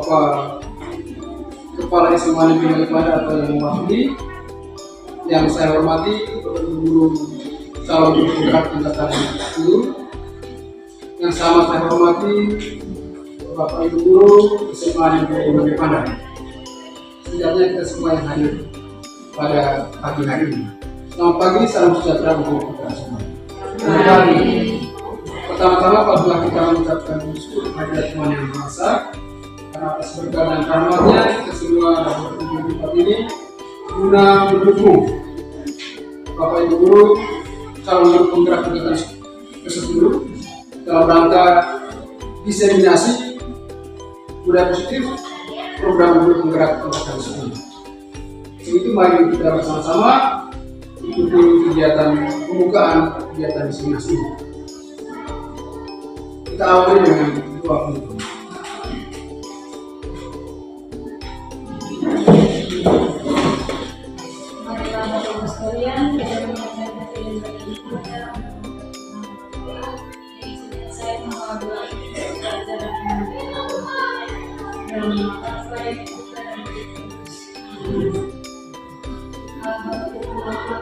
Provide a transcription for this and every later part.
Bapak Kepala SMA Negeri Balikpapan atau yang mewakili, yang saya hormati guru calon guru penggerak tingkatan 10, yang sama saya hormati Bapak Ibu guru SMA Negeri Balikpapan. Setidaknya kita semua yang hadir pada pagi hari ini. Selamat pagi, salam sejahtera untuk kita semua. Selamat pagi. Pertama-tama apabila kita mengucapkan syukur kehadirat Tuhan Yang Maha Esa, karena atas berkah dan rahmatnya kita semua dapat berkumpul di tempat ini guna mendukung Bapak Ibu guru calon guru penggerak tingkatan ke-10 dalam rangka diseminasi budaya positif program guru penggerak tingkatan 10. Itu mari kita bersama-sama ikuti kegiatan pembukaan kegiatan diseminasi ini. Kita awali dengan doa penutup. Marilah Bapak Ibu sekalian, kita mengucapkan saya mengucapkan pelajaran dan baik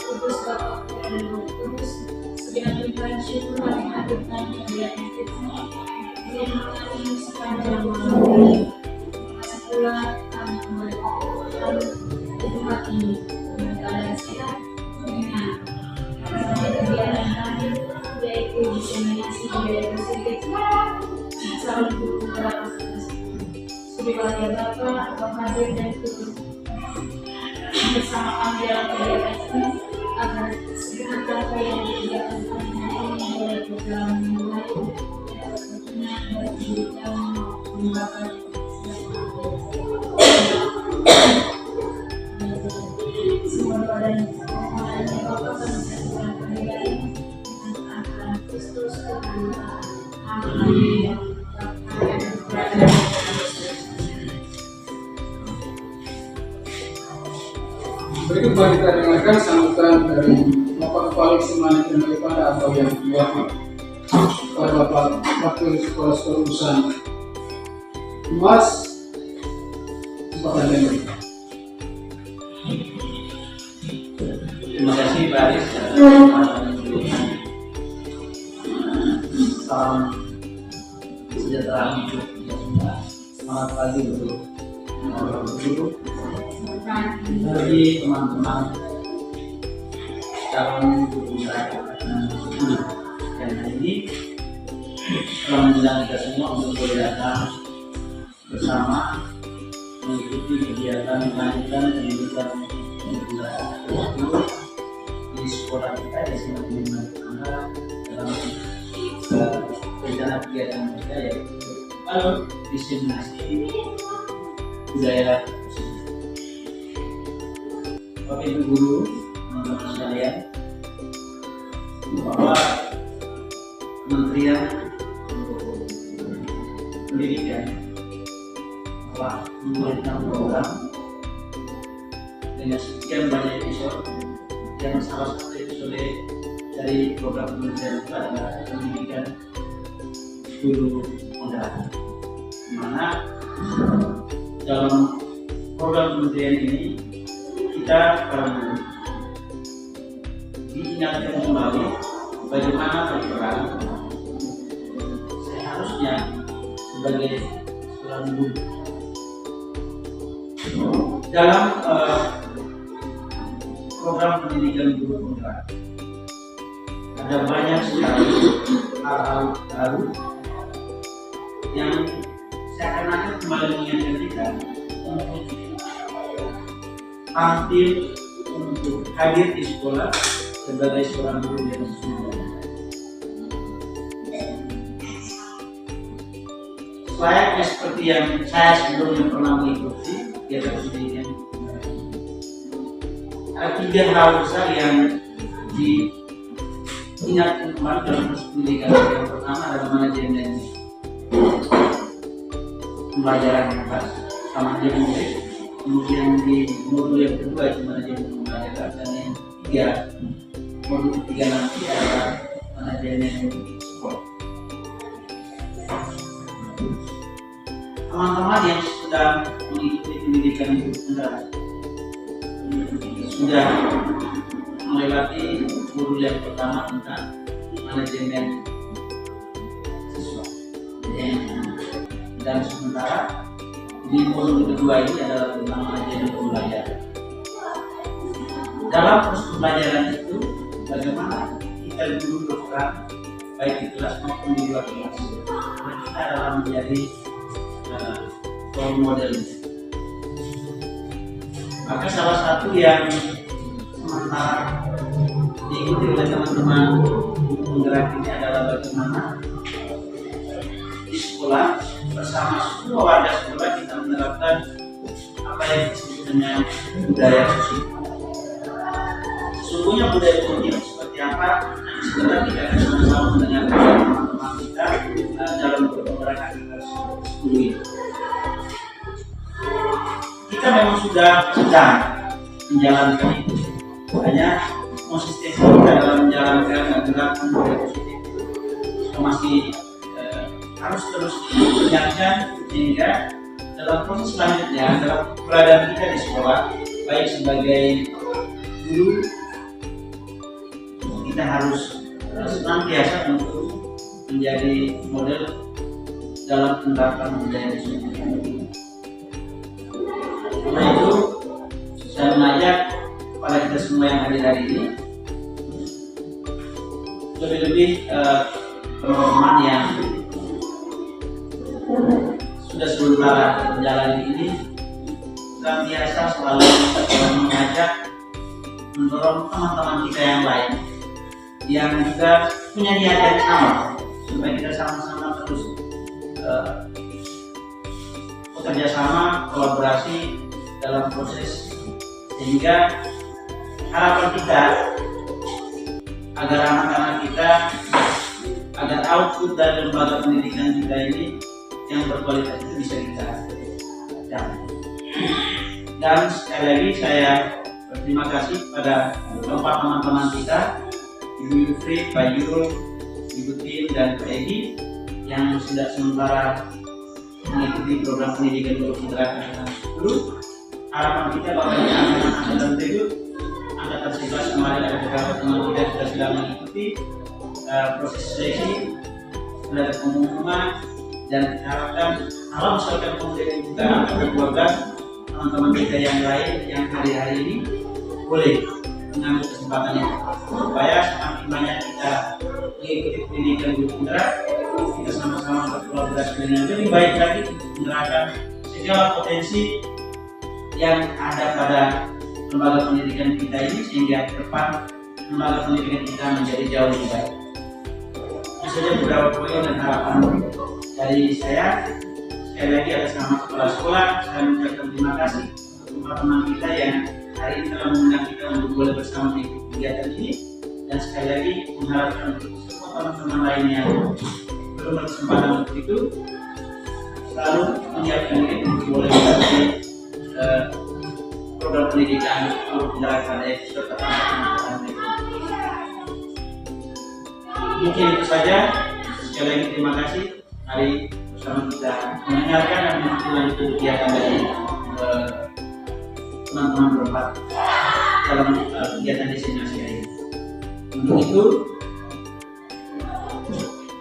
Kudus Bapak dan Roh Kudus, segenap limpahan syukur kami haturkan kemuliaan Kristus yang mengalami sepanjang malam ini. Masa pula kami kembali di tempat ini dengan keadaan sehat, mengingat kegiatan kami yaitu diseminasi budaya positif calon guru penggerak Suriwala Bapak hadir dan turut bersama kami dalam kegiatan ini agar segenap apa yang dikerjakan kami mulai berjalan dengan baik dapat berguna bagi diri kami maupun Bapak semua doa dan permohonannya Bapak kami serahkan kembali dengan akan Kristus Tuhan. Amin. Berikut mari kita dengarkan sambutan dari Bapak Kepala SMA Negeri Balikpapan atau yang diwakili oleh Bapak Wakil Kepala Sekolah Urusan Humas Bapak Negeri. Terima kasih Pak Aris. Salam sejahtera hidup kita semua. Selamat pagi untuk guru, bagi teman-teman calon guru saya dan hari ini telah mengundang kita semua untuk berdatang bersama mengikuti kegiatan lanjutan pendidikan di sekolah kita di SMA Negeri Balikpapan dalam rencana kegiatan mereka yaitu diseminasi budaya positif. Bapak Ibu guru, teman-teman sekalian, bahwa Kementerian Pendidikan telah membuatkan program dengan sekian banyak episode, yang salah satu episode dari program Kementerian itu adalah pendidikan guru penggerak, di mana dalam program kementerian ini kita diingatkan kembali bagaimana berperan seharusnya sebagai seorang guru dalam program pendidikan guru penggerak. Ada banyak sekali hal-hal baru yang seakan-akan kembali mengingatkan kita untuk tampil, untuk hadir di sekolah sebagai seorang guru yang sesungguhnya. Layaknya seperti yang saya sebelumnya pernah mengikuti kegiatan pendidikan, ada 3 hal besar yang diingatkan kembali dalam proses pendidikan. Yang pertama adalah manajemen pembelajaran yang pas, sama manajemen murid. Kemudian di modul yang kedua itu manajemen pembelajaran, dan yang ketiga modul ketiga nanti adalah manajemen sekolah. teman-teman yang sudah mengikuti pendidikan guru penggerak sudah melewati modul yang pertama tentang manajemen siswa, dan sementara di modul kedua ini adalah tentang manajemen pembelajaran. Dalam proses pembelajaran itu, bagaimana kita guru berperan baik di kelas maupun di luar kelas, karena kita adalah menjadi role model. Maka salah satu yang sementara diikuti oleh teman-teman guru penggerak ini adalah bagaimana di sekolah bersama semua warga sekolah kita menerapkan apa yang disebut dengan budaya positif. Sesungguhnya budaya positif seperti apa? Setelah kita sama-sama mendengarkan teman-teman kita dalam beberapa aktivitas ini. Kita memang sudah sedang menjalankan itu. Hanya konsistensi kita dalam menjalankan dan menerapkan budaya positif itu masih harus terus diingatkan, sehingga dalam proses selanjutnya dalam keberadaan kita di sekolah, baik sebagai guru, kita harus senantiasa untuk menjadi model dalam penerapan budaya positif. Karena itu saya mengajak kepada kita semua yang hadir hari ini, lebih-lebih teman-teman yang sudah sementara menjalani ini, senantiasa selalu mengajak, mendorong teman-teman kita yang lain yang juga punya niat yang sama, supaya kita sama-sama terus bekerja sama, kolaborasi dalam proses, sehingga harapan kita agar anak-anak kita, agar output dari lembaga pendidikan kita ini yang berkualitas itu bisa kita capai. Dan sekali lagi saya berterima kasih pada keempat teman-teman kita, Ibu Yufri, Pak Yul, Ibu Tim, dan Pak Edi, yang sudah sementara mengikuti program pendidikan guru penggerak angkatan 10. Harapan kita bahwa angkatan berikut, angkatan 11 kemarin ada beberapa teman kita sudah sedang mengikuti proses seleksi, sudah ada pengumuman, dan harapkan kalau misalkan kemudian juga angkatan 12 teman-teman kita yang lain yang hari-hari ini boleh mengambil kesempatan ini, supaya semakin banyak kita mengikuti pendidikan guru penggerak, kita sama-sama berkolaborasi dengan lebih baik lagi menerapkan segala potensi yang ada pada lembaga pendidikan kita ini, sehingga ke depan lembaga pendidikan kita menjadi jauh lebih baik. Itu saja beberapa poin dan harapan dari saya. Sekali lagi atas nama kepala sekolah, saya mengucapkan terima kasih untuk teman-teman kita yang hari ini telah mengundang kita untuk boleh bersama mengikuti kegiatan ini, dan sekali lagi mengharapkan untuk semua teman-teman lain yang belum berkesempatan untuk itu selalu menyiapkan diri untuk boleh mengikuti program pendidikan guru penggerak pada episode pertama. Mungkin itu saja. Sekali lagi terima kasih. Mari bersama kita mendengarkan dan mengikuti kegiatan dari teman-teman berempat dalam kegiatan destinasi ini. Untuk itu,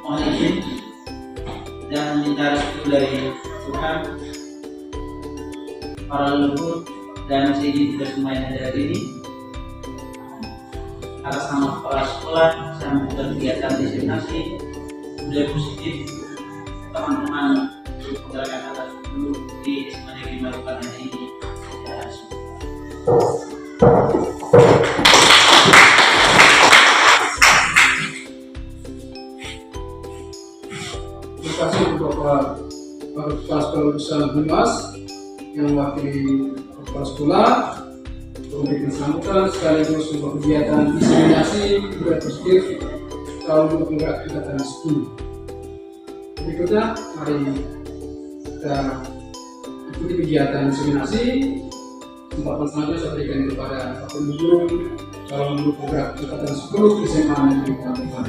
mohon izin dan minta restu dari Tuhan, para leluhur, dan sini kita semua yang ada di sini. Atas nama kepala sekolah, saya membuka kegiatan destinasi budaya positif teman-teman guru penggerak angkatan 10 di SMA Negeri Marukan hari ini. Terima kasih untuk Bapak Kepala Sekolah Besar Humas yang mewakili kepala sekolah untuk memberikan sambutan sekaligus untuk kegiatan diseminasi budaya positif tahun guru penggerak angkatan 10. Berikutnya, mari kita ikuti kegiatan diseminasi. Kesempatan selanjutnya saya berikan kepada Pak Guru calon guru penggerak angkatan 10 SMA Negeri Marukan.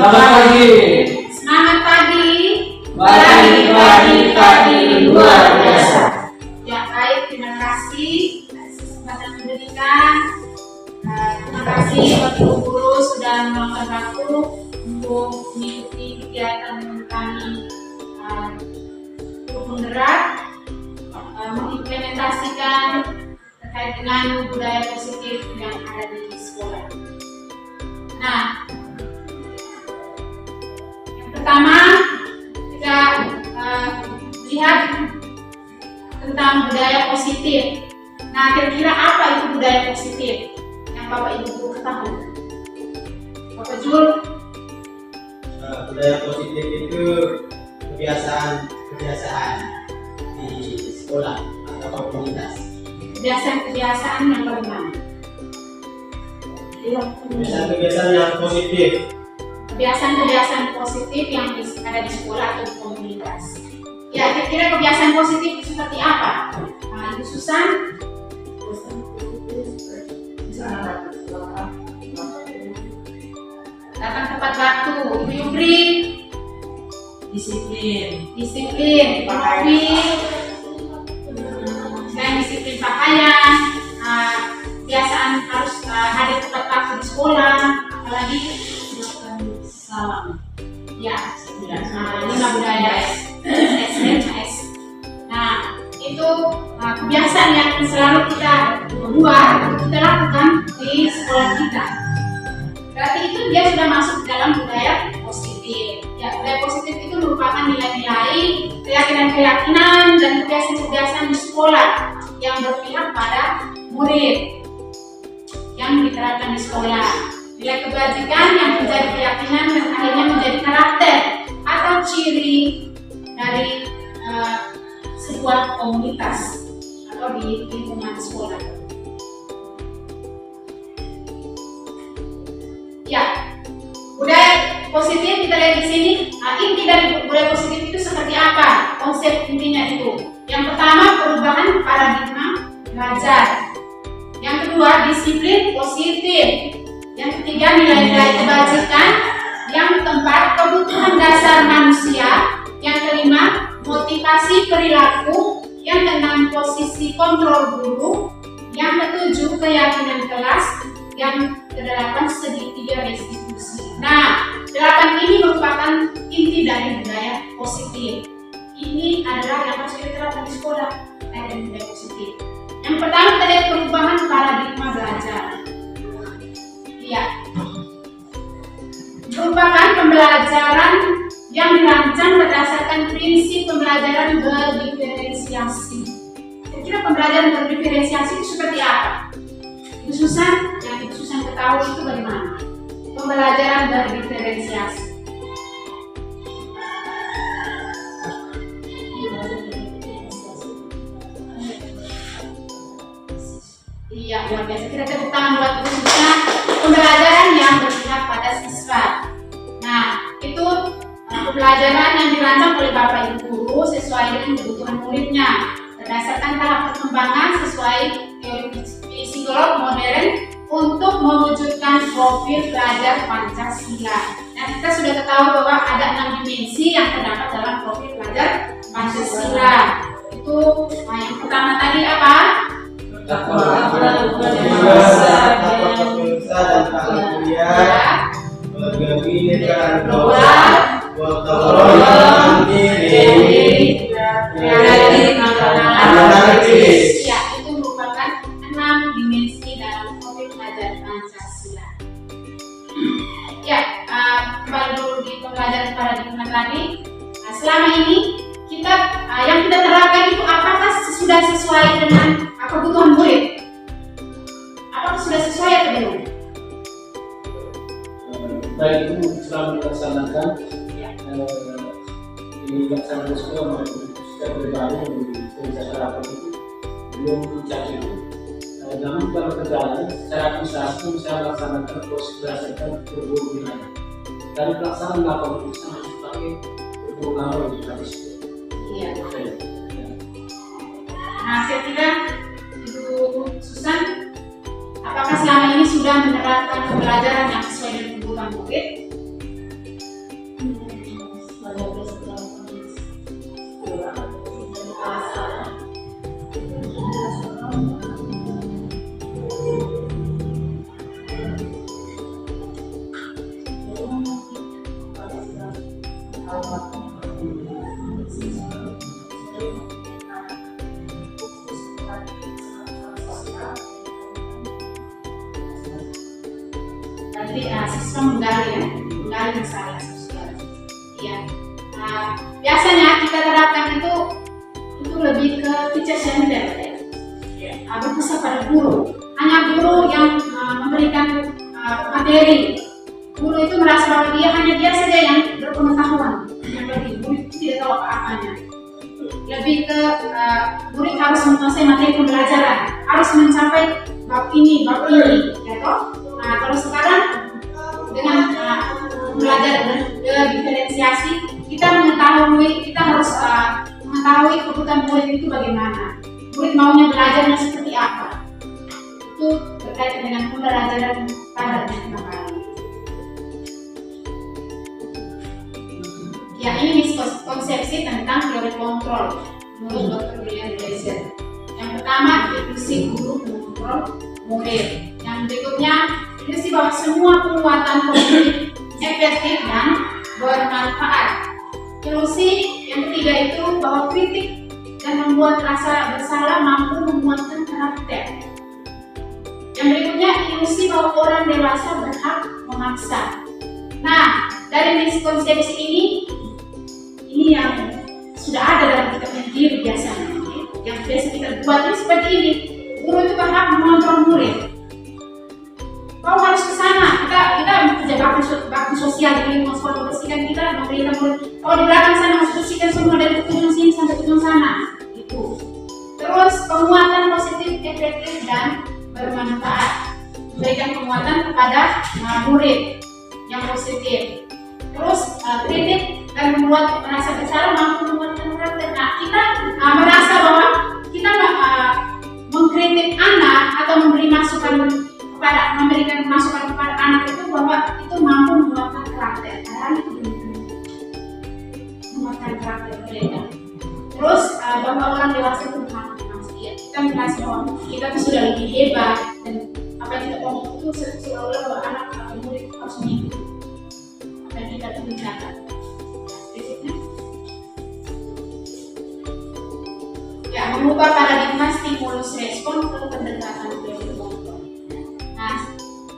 Selamat pagi. Semangat pagi. Pagi luar biasa. Ya baik, terima kasih atas kesempatan memberikan. Terima kasih Bapak Ibu Guru sudah meluangkan waktu untuk mengikuti kegiatan kami untuk menggerak, mengimplementasikan terkait dengan budaya positif yang ada di sekolah. Nah, yang pertama kita lihat tentang budaya positif. Nah, kira-kira apa itu budaya positif yang Bapak Ibu Guru ketahui? Bapak Jul? Budaya positif itu kebiasaan di sekolah atau komunitas. Kebiasaan yang bagaimana? Kebiasaan yang positif. Kebiasaan positif yang ada di sekolah atau di komunitas. Ya, kira-kira kebiasaan positif itu seperti apa? Nah, Ibu Susan? Datang tepat waktu. Ibu Yukri? Disiplin. Tapi selain disiplin pakaian, kebiasaan harus hadir tepat waktu di sekolah, apalagi salam. Ya, 5 budaya S. Nah, itu kebiasaan yang selalu kita buat, kita lakukan di sekolah kita. Berarti itu dia sudah masuk dalam budaya positif. Ya, budaya positif itu merupakan nilai-nilai, keyakinan-keyakinan dan kebiasaan-kebiasaan di sekolah yang berpihak pada murid yang diterapkan di sekolah. Nilai kebajikan yang menjadi keyakinan dan akhirnya menjadi karakter atau ciri dari sebuah komunitas atau di lingkungan sekolah. Ya, budaya positif kita lihat di sini. Inti dari budaya positif itu seperti apa? Konsep intinya itu. Yang pertama, perubahan paradigma belajar. Yang kedua, disiplin positif. Yang ketiga, nilai-nilai kebajikan yang tempat kebutuhan dasar manusia. Yang kelima, motivasi perilaku. Yang keenam, posisi kontrol guru. Yang ketujuh, keyakinan kelas. Yang kedelapan, segitiga restitusi. Nah, 8 ini merupakan inti dari budaya positif. Ini adalah yang harus kita terapkan di sekolah dari budaya positif. Yang pertama, kita lihat perubahan paradigma belajar. Iya, merupakan pembelajaran yang dirancang berdasarkan prinsip pembelajaran berdiferensiasi. Kira-kira pembelajaran berdiferensiasi itu seperti apa? Ibu Susan, yang Ibu Susan ketahui itu bagaimana? Pembelajaran berdiferensiasi. Iya, luar biasa. Kita tepuk tangan buat Ibu Susan. Pembelajaran yang berpihak pada siswa. Nah, itu pembelajaran yang dirancang oleh Bapak Ibu Guru sesuai dengan kebutuhan muridnya, berdasarkan tahap perkembangan sesuai teori psikolog modern untuk mewujudkan profil pelajar Pancasila. Nah, kita sudah ketahui bahwa ada 6 dimensi yang terdapat dalam profil pelajar Pancasila. Itu yang pertama tadi apa? Ya, itu merupakan 6 dimensi dalam profil pelajar Pancasila. Ya, kembali dulu di pembelajaran paradigma tadi. Nah, selama ini kita yang kita terapkan itu apakah sudah sesuai dengan kebutuhan murid? Apakah sudah sesuai atau belum? Baik, itu selama dilaksanakan di pelaksanaan sekolah maupun setiap pribadi yang bisa terapkan itu belum mencapai itu. Namun dalam perjalanan secara administrasi bisa melaksanakan proses berdasarkan berguru wilayah. Dari pelaksanaan laporan itu sama sebagai berguru laporan di hadis. Iya. Nah, kira-kira Ibu Susan, apakah selama ini sudah menerapkan pembelajaran yang sesuai dengan kebutuhan murid? Jadi siswa menggali masalah sosial. Ya, biasanya kita terapkan itu lebih ke teacher center, ya. Berpusat pada guru. Hanya guru yang memberikan materi. Guru itu merasa bahwa dia saja yang berpengetahuan, yang lebih guru itu tidak tahu apa-apanya. Lebih ke murid harus menguasai materi pembelajaran, harus mencapai bab ini, ya toh. Nah, kalau sekarang dengan belajar diferensiasi, kita harus mengetahui kebutuhan murid itu bagaimana. Murid maunya belajarnya seperti apa. Itu terkait dengan pembelajaran pada kembali. Ya, ini miskonsepsi tentang teori kontrol menurut Dr. William Glasser. Yang pertama, ilusi guru mengontrol murid. Yang berikutnya, ilusi bahwa semua penguatan kognitif efektif dan bermanfaat. Ilusi yang ketiga itu bahwa kritik dan membuat rasa bersalah mampu menguatkan karakter. Yang berikutnya, ilusi bahwa orang dewasa berhak memaksa. Nah, dari miskonsepsi ini yang sudah ada dalam kitab diri biasanya, yang biasa kita buat ini seperti ini. Guru itu berhak mengontrol murid. Kau harus ke sana, kita kerja bakti sosial di lingkungan sekolah, membersihkan kita, memberikan murid. Kau di belakang sana harus bersihkan semua dari ujung sini sampai ujung sana. Itu. Terus penguatan positif, efektif dan bermanfaat. Berikan penguatan kepada murid yang positif. Terus kritik dan membuat merasa bersalah mampu menguatkan karakter. Nah, kita merasa bahwa kita mengkritik anak atau memberikan masukan kepada anak itu bahwa itu mampu menguatkan karakter. Padahal itu menguatkan karakter mereka. Terus bahwa orang dewasa itu manusia. Kita merasa bahwa kita itu sudah lebih hebat dan apa yang kita ngomong itu seolah-olah bahwa anak atau murid harus mengikuti apa yang kita tunjukkan. Ya, mengubah paradigma stimulus respon ke pendekatan teori kontrol. Nah,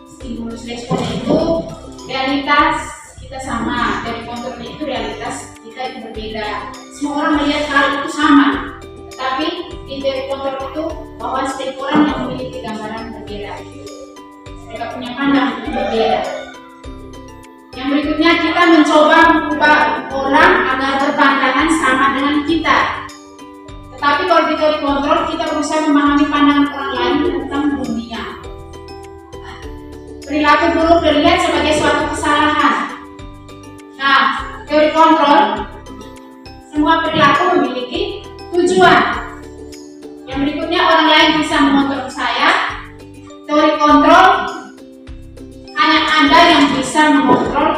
stimulus respon itu realitas kita sama, teori kontrol itu realitas kita itu berbeda. Semua orang melihat hal itu sama, tetapi di teori kontrol itu bahwa setiap orang yang memiliki gambaran berbeda. Mereka punya pandangan yang berbeda. Yang berikutnya, kita mencoba mengubah orang agar berpandangan sama dengan kita. Tapi kalau di teori kontrol, kita berusaha memahami pandangan orang lain tentang dunia. Perilaku buruk dilihat sebagai suatu kesalahan. Nah, teori kontrol, semua perilaku memiliki tujuan. Yang berikutnya, orang lain bisa mengontrol saya. Teori kontrol, hanya Anda yang bisa mengontrol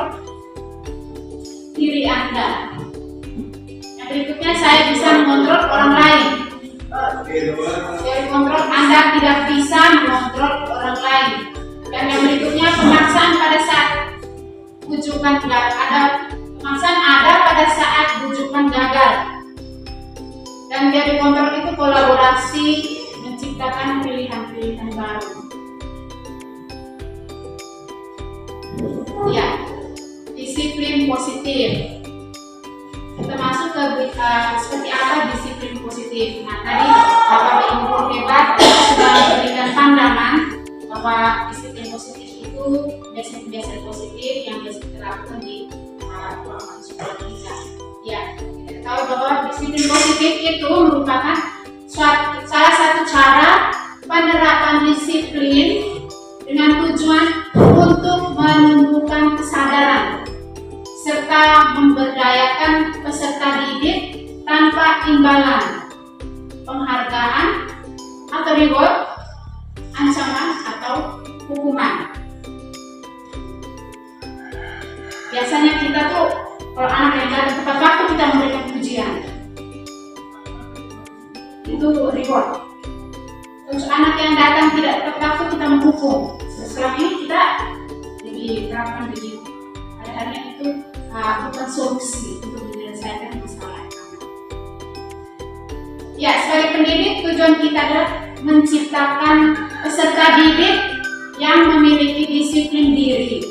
diri Anda. Berikutnya, saya bisa mengontrol orang lain. Teori kontrol, Anda tidak bisa mengontrol orang lain. Dan yang berikutnya, pemaksaan pada saat bujukan ada. Pemaksaan ada pada saat bujukan gagal. Dan teori kontrol itu kolaborasi menciptakan pilihan-pilihan baru. Ya, disiplin positif. Kita masuk ke seperti apa disiplin positif. Nah, tadi Bapak Ibu hebat sudah memberikan pandangan bahwa disiplin positif itu biasa-biasa positif yang biasa diterapkan di ruangan sekolah kita. Ya, kita tahu bahwa disiplin positif itu merupakan salah satu cara penerapan disiplin dengan tujuan untuk menumbuhkan kesadaran serta memberdayakan peserta didik tanpa imbalan, penghargaan atau reward, ancaman atau hukuman. Biasanya kita tuh kalau anak yang datang tepat waktu kita memberikan pujian. itu reward. Terus anak yang datang tidak tepat waktu kita menghukum. Sekarang ini kita diterapkan begitu. Padahal itu bukan solusi untuk menyelesaikan masalah. Ya, sebagai pendidik tujuan kita adalah menciptakan peserta didik yang memiliki disiplin diri,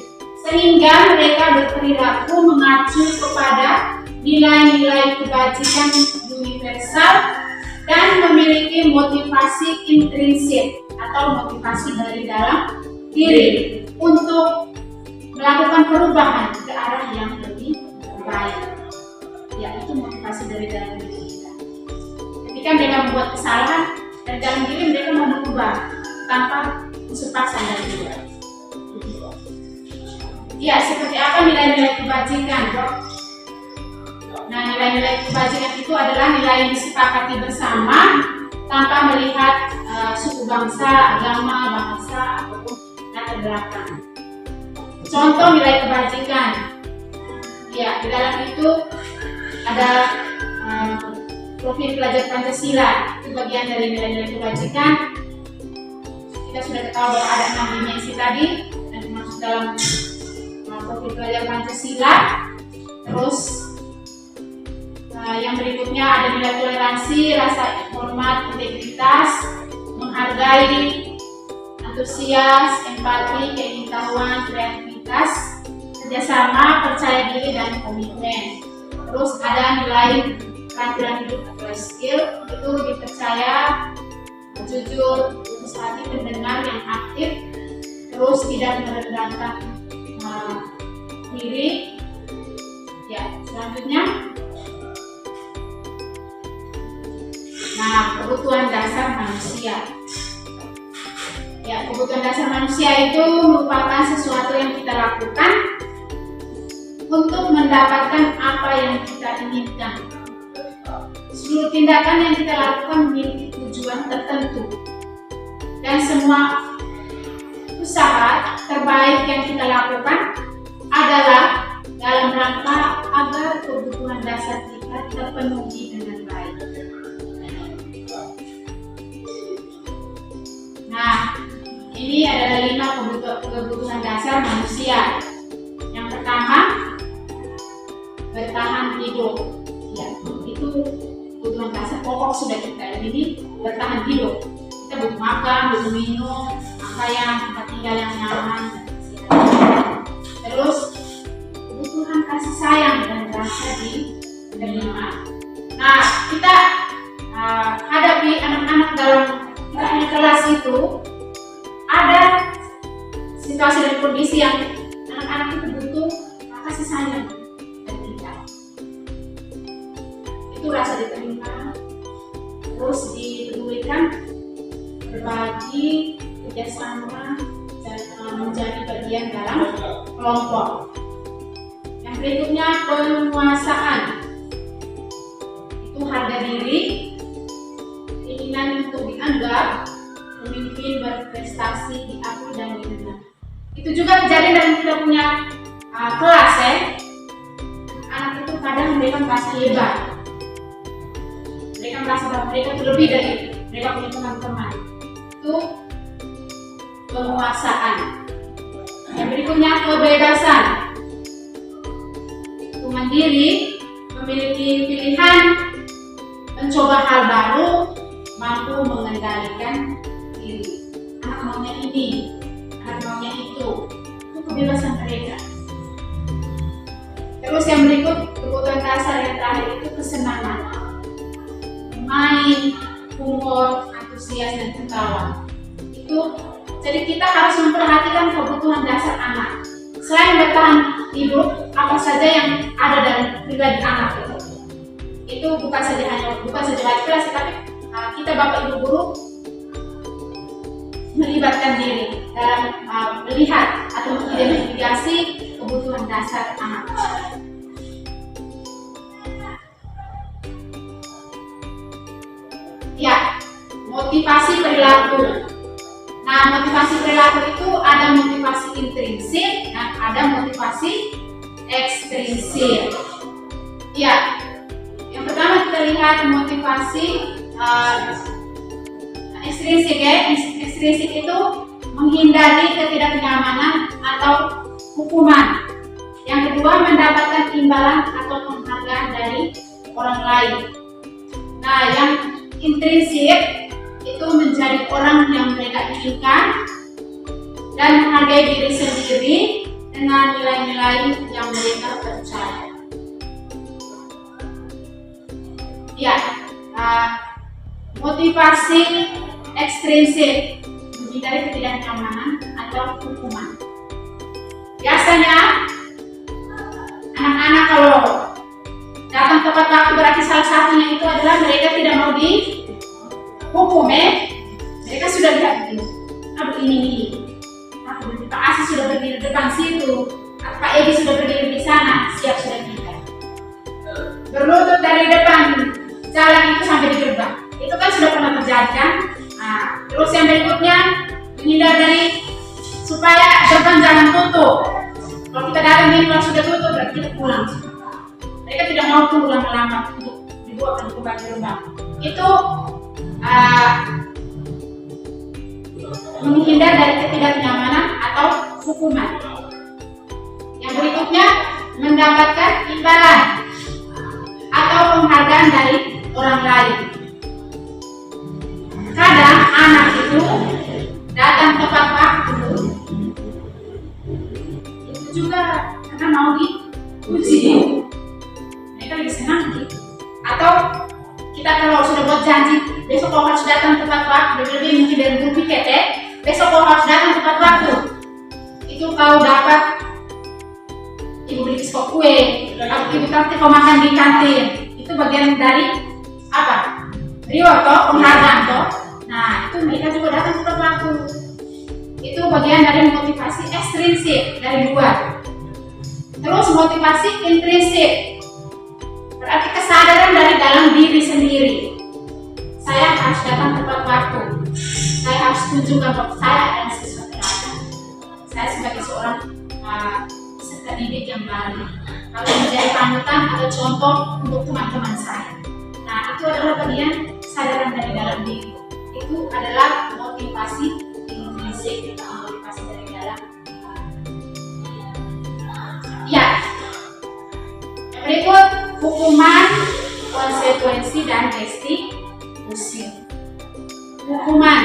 sehingga mereka berperilaku mengacu kepada nilai-nilai kebajikan universal dan memiliki motivasi intrinsik atau motivasi dari dalam diri untuk melakukan perubahan ke arah yang lebih baik. Ya, itu motivasi dari dalam diri kita. Ketika mereka membuat kesalahan, dari dalam diri mereka mau berubah tanpa unsur paksa dari luar. Ya, seperti apa nilai-nilai kebajikan, Dok? Nah, nilai-nilai kebajikan itu adalah nilai yang disepakati bersama tanpa melihat suku bangsa, agama, bahasa, ataupun latar belakang. Contoh nilai kebajikan. Ya, di dalam itu ada profil pelajar Pancasila. Itu bagian dari nilai-nilai kebajikan. Kita sudah ketahui bahwa ada 6 dimensi tadi dan termasuk dalam profil pelajar Pancasila. Terus yang berikutnya ada nilai toleransi, rasa hormat, integritas, menghargai, antusias, empati, keingintahuan, kreativitas, kerjasama, percaya diri, dan komitmen. Terus ada nilai keterampilan hidup atau skill, itu dipercaya, jujur, lurus hati, pendengar yang aktif, terus tidak merendahkan diri. Ya, selanjutnya, nah, kebutuhan dasar manusia. Ya, kebutuhan dasar manusia itu merupakan sesuatu yang kita lakukan untuk mendapatkan apa yang kita inginkan. Seluruh tindakan yang kita lakukan memiliki tujuan tertentu, dan semua usaha terbaik yang kita lakukan adalah dalam rangka agar kebutuhan dasar kita terpenuhi dengan baik. Nah, ini adalah 5 kebutuhan dasar manusia. Yang pertama, bertahan hidup. Ya, itu kebutuhan dasar pokok sudah kita. Ini bertahan hidup. Kita butuh makan, butuh minum, pakaian, tempat tinggal yang nyaman. Terus kebutuhan kasih sayang dan rasa diterima. Nah, kita hadapi anak-anak dalam kelas itu ada situasi dan kondisi yang anak-anak itu butuh kasih sayang dan kita. Itu rasa diterima, terus dipedulikan, berbagi, kerjasama, dan menjadi bagian dalam kelompok. Yang berikutnya penguasaan. Itu harga diri, keinginan untuk dianggap pemimpin, berprestasi, diakui dan didengar. Itu juga kejadian dalam kita punya kelas ya. Anak itu kadang mereka merasa hebat, mereka merasa bahwa mereka itu lebih dari mereka punya teman-teman. Itu penguasaan. Yang berikutnya kebebasan. Itu mandiri, memiliki pilihan, mencoba hal baru, mampu mengendalikan diri. Anak maunya ini, anak maunya itu kebebasan mereka. Terus yang berikut, kebutuhan dasar yang terakhir itu kesenangan, main, humor, antusias, dan ketawa. Itu jadi kita harus memperhatikan kebutuhan dasar anak. Selain bertahan hidup, apa saja yang ada dalam pribadi anak itu bukan saja wajib kelas, tapi kita bapak ibu guru melibatkan diri dalam melihat atau mengidentifikasi kebutuhan dasar anak. Ya, motivasi perilaku. Nah, motivasi perilaku itu ada motivasi intrinsik dan ada motivasi ekstrinsik. Ya, yang pertama kita lihat motivasi ekstrinsik ya. Ekstrinsik itu menghindari ketidaknyamanan atau hukuman. Yang kedua, mendapatkan imbalan atau penghargaan dari orang lain. Nah, yang intrinsik itu menjadi orang yang mereka inginkan dan menghargai diri sendiri dengan nilai-nilai yang mereka percaya. Ya, motivasi ekstrinsik menghindari ketidaknyamanan atau hukuman. Biasanya anak-anak kalau datang tepat waktu berarti salah satunya itu adalah mereka tidak mau dihukum. Mereka sudah lihat ini, ini. Pak Asi sudah berdiri di depan situ, Pak Edi sudah berdiri di sana, siap sudah kita. Berlutut dari depan jalan itu sampai di gerbang. Itu kan sudah pernah terjadi kan? Nah, terus yang berikutnya menghindar dari supaya gerbang jangan tutup. Kalau kita datang ini kalau sudah tutup berarti kita pulang. Mereka tidak mau tunggu lama-lama untuk dibuatkan ke gerbang. Itu menghindar dari ketidaknyamanan atau hukuman. Yang berikutnya mendapatkan imbalan atau penghargaan dari orang lain. Kadang anak itu datang tepat waktu itu juga karena mau diuji. Mereka lebih senang gitu. Atau kita kalau sudah buat janji besok kau harus datang tepat waktu, lebih mungkin dari guru piket ya. Besok kau harus datang tepat waktu. Itu kau dapat ibu beli biskop kue, atau ibu nanti kau makan di kantin. Itu bagian dari apa? Reward toh, penghargaan toh. Nah, itu mereka juga datang tepat waktu. Itu bagian dari motivasi ekstrinsik dari luar. Terus motivasi intrinsik berarti kesadaran dari dalam diri sendiri. Saya harus datang tepat waktu. Saya harus tunjukkan bahwa saya adalah siswa teladan. Saya sebagai seorang peserta didik yang baik harus menjadi panutan atau contoh untuk teman-teman saya. Nah, itu adalah bagian kesadaran dari dalam diri. Itu adalah motivasi intrinsik atau motivasi dari dalam. Ya. Yang berikut hukuman, konsekuensi dan restitusi. Hukuman.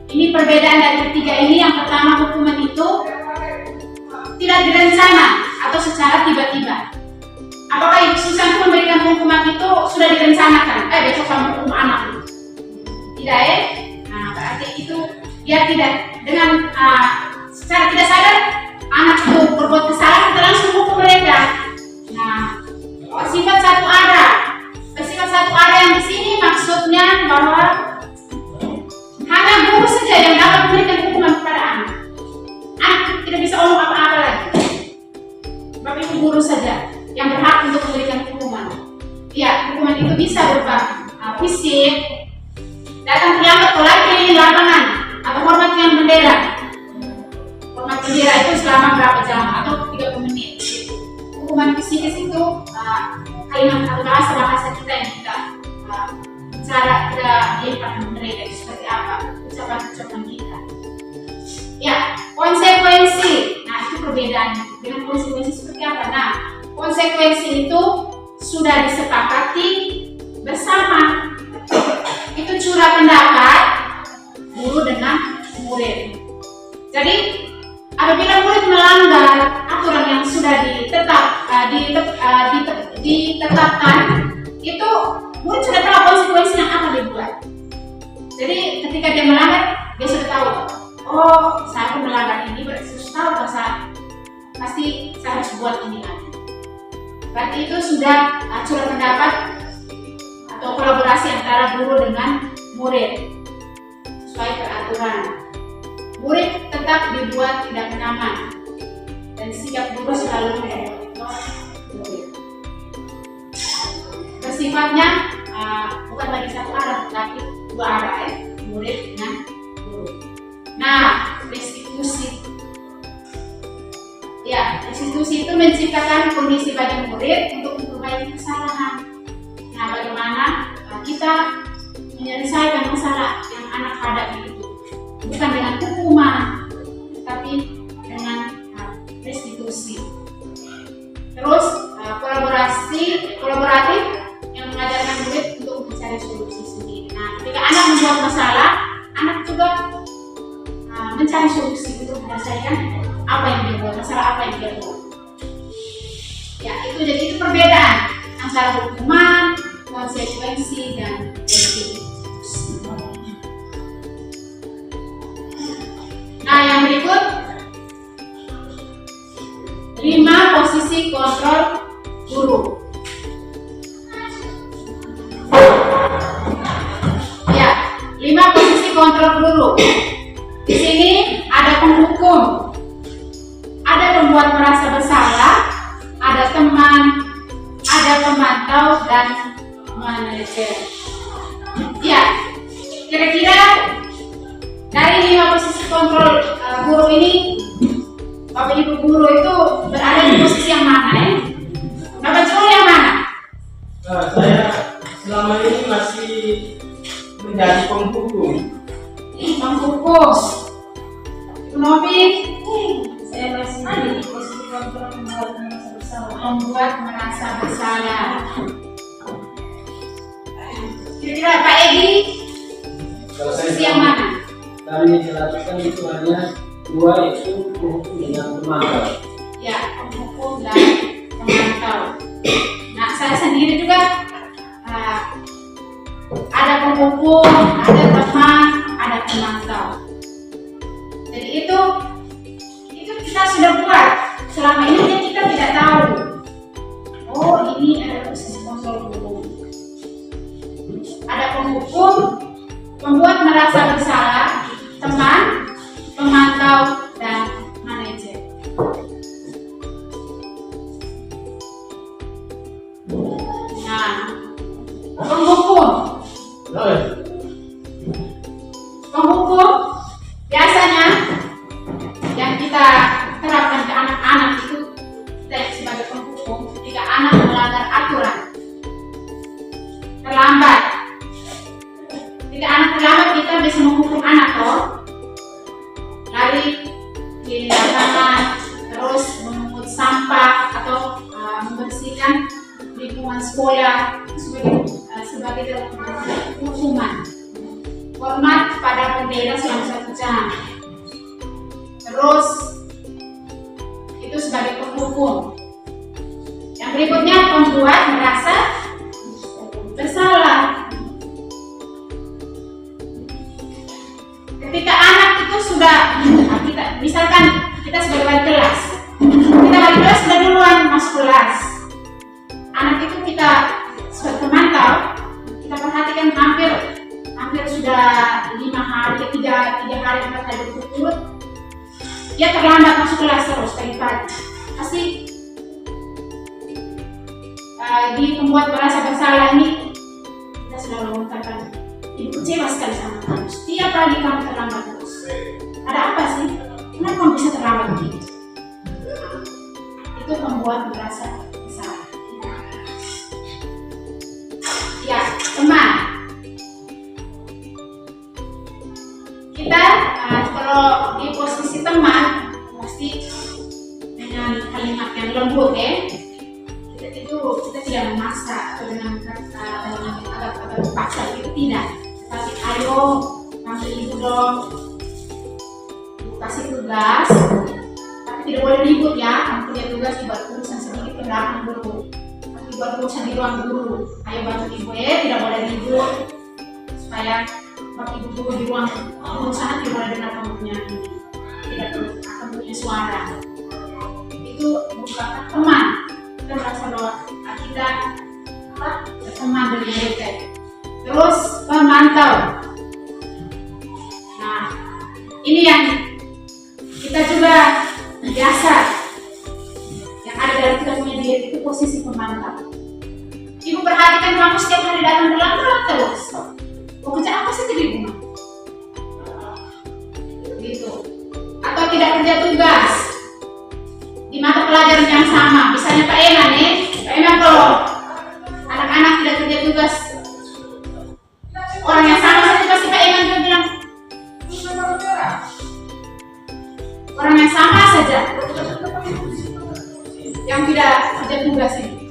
Ini perbedaan dari ketiga ini. Yang pertama, hukuman itu tidak direncana atau secara tiba-tiba. Apakah Ibu Susan memberikan hukuman itu sudah direncanakan? Besok kamu hukum anak. Tidak ya? Nah, berarti itu dia tidak dengan secara tidak sadar anak itu berbuat kesalahan, kita langsung hukum mereka. Nah, bersifat satu arah. Bersifat satu arah yang di sini maksudnya bahwa hanya guru saja yang dapat memberikan hukuman kepada anak. Anak tidak bisa omong apa-apa lagi. Bapak Ibu guru saja yang berhak untuk memberikan hukuman. Ya, hukuman itu bisa berupa fisik, datang terlambat ke keliling lapangan, atau hormat yang bendera. Hormat bendera itu selama berapa jam atau 30 menit. Hukuman fisikis itu kalimat atau bahasa kita yang kita cara kita lihat mereka itu seperti apa, ucapan-ucapan kita. Ya, konsekuensi. Nah, itu perbedaannya dengan konsekuensi seperti apa? Nah, konsekuensi itu sudah disepakati bersama. Itu curah pendapat guru dengan murid. Jadi apabila murid melanggar aturan yang sudah ditetapkan, itu murid sudah tahu konsekuensi yang akan dibuat. Jadi ketika dia melanggar, dia sudah tahu. Oh, saya akan melanggar ini, berarti sudah tahu pasti saya harus buat ini lagi. Berarti itu sudah curah pendapat atau kolaborasi antara guru dengan murid sesuai peraturan. Murid tetap dibuat tidak nyaman dan sikap guru selalu memonitor murid. Bersifatnya bukan lagi satu arah, tapi dua arah ya, murid dengan guru. Nah, restitusi. Ya, restitusi itu menciptakan kondisi bagi murid untuk memperbaiki kesalahan. Nah, bagaimana kita menyelesaikan masalah yang anak hadapi itu, bukan dengan hukuman, tapi dengan restitusi. Terus kolaboratif yang mengajarkan murid untuk mencari solusi sendiri. Nah, ketika anak membuat masalah, anak juga mencari solusi untuk menyelesaikan apa yang dia buat, masalah apa yang dia buat. Ya, itu perbedaan antara hukuman, konsekuensi, dan restitusi. Nah, yang berikut 5 posisi kontrol guru. Ya, 5 posisi kontrol guru. Di sini ada penghukum, ada pembuat merasa bersalah, ada teman, ada pemantau, dan manajer. Ya, kira-kira dari 5 posisi kontrol guru ini, Bapak Ibu guru itu berada di posisi yang mana ya? Bapak Jul yang mana? Saya selama ini masih menjadi penghukum. Penghukum. Novi, Saya masih di posisi kontrol membuat merasa bersalah. Kira-kira Pak Edi Kalau posisi yang mana? kami dilakukan itu hanya 2, itu penghukum dengan pemantau. Ya, penghukum dan pemantau. Nah, saya sendiri juga ada penghukum, ada teman, ada pemantau. Jadi itu kita sudah buat. Selama ini kita tidak tahu. Oh, ini adalah posisi kontrol guru. Ada penghukum, membuat merasa bersalah, teman, pemantau, dan manajer. Nah, penghukum. Penghukum biasanya yang kita terapkan ke anak-anak itu, kita sebagai penghukum ketika anak melanggar aturan, terlambat. Ketika anak terlambat, kita bisa menghukum anak loh. Lari di lapangan, terus memungut sampah atau membersihkan lingkungan sekolah sebagai hukuman. Hormat pada bendera selama 1 jam. Terus itu sebagai penghukum. Yang berikutnya membuat merasa bersalah. Ketika anak itu sudah, misalkan kita sebagai wali kelas, sudah duluan masuk kelas. Anak itu kita sebagai pemantau, kita perhatikan hampir sudah 5 hari, 3 hari, 4 hari berturut-turut, dia terlambat masuk kelas terus pagi-pagi. Pasti di pembuat merasa bersalah ini kita sudah mengungkapkan, ibu kecewa sekali sama kamu. Setiap pagi kamu terlambat terus. Ada apa sih? Kenapa kamu bisa terlambat begitu? Itu membuat merasa bersalah. Ya, teman. Kita kalau di posisi teman pasti dengan kalimat yang lembut ya. Kita tidak memaksa atau dengan kata paksa itu tidak. Tapi ayo panggil ibu dong, ibu kasih tugas, tapi tidak boleh ribut ya. Kamu punya tugas dibuat urusan sedikit ke belakang dulu, tapi buat urusan di ruang guru. Ayo bantu ibu ya, tidak boleh ribut supaya waktu ibu dulu di ruang guru sana tidak boleh dengar kamu punya ini, tidak akan punya suara. Itu bukan teman. Kita merasa bahwa kita berteman dengan mereka. Terus pemantau. Nah, ini yang kita juga biasa yang ada dalam kita punya diri itu posisi pemantau. Ibu perhatikan kamu setiap hari datang terlambat terus. Mau kerja apa sih di rumah? Gitu. Atau tidak kerja tugas di mata pelajaran yang sama. Misalnya Pak Eman nih, Pak Eman kalau anak-anak tidak kerja tugas orang yang kerja tugas ini.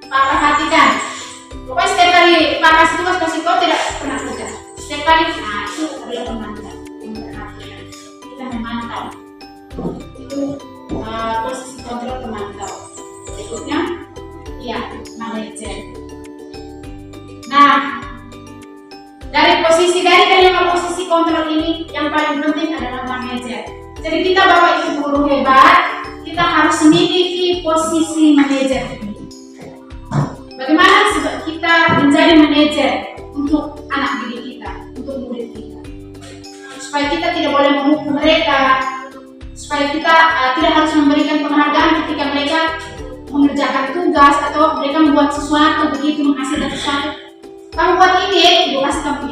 Pak perhatikan, pokoknya setiap kali Pak kasih tugas kasih kau tidak pernah kerja. Setiap kali, nah itu adalah memantau, memperhatikan. Kita memantau. Itu posisi kontrol pemantau. Berikutnya, ya manajer. Nah, dari kelima posisi kontrol ini yang paling penting adalah manajer. Jadi kita Bapak Ibu guru hebat, kita harus memiliki posisi manajer ini. Bagaimana kita menjadi manajer untuk anak didik kita, untuk murid kita, supaya kita tidak boleh menghukum mereka, supaya kita tidak harus memberikan penghargaan ketika mereka mengerjakan tugas atau mereka membuat sesuatu begitu menghasilkan sesuatu. Kamu buat ini, ibu kasih kamu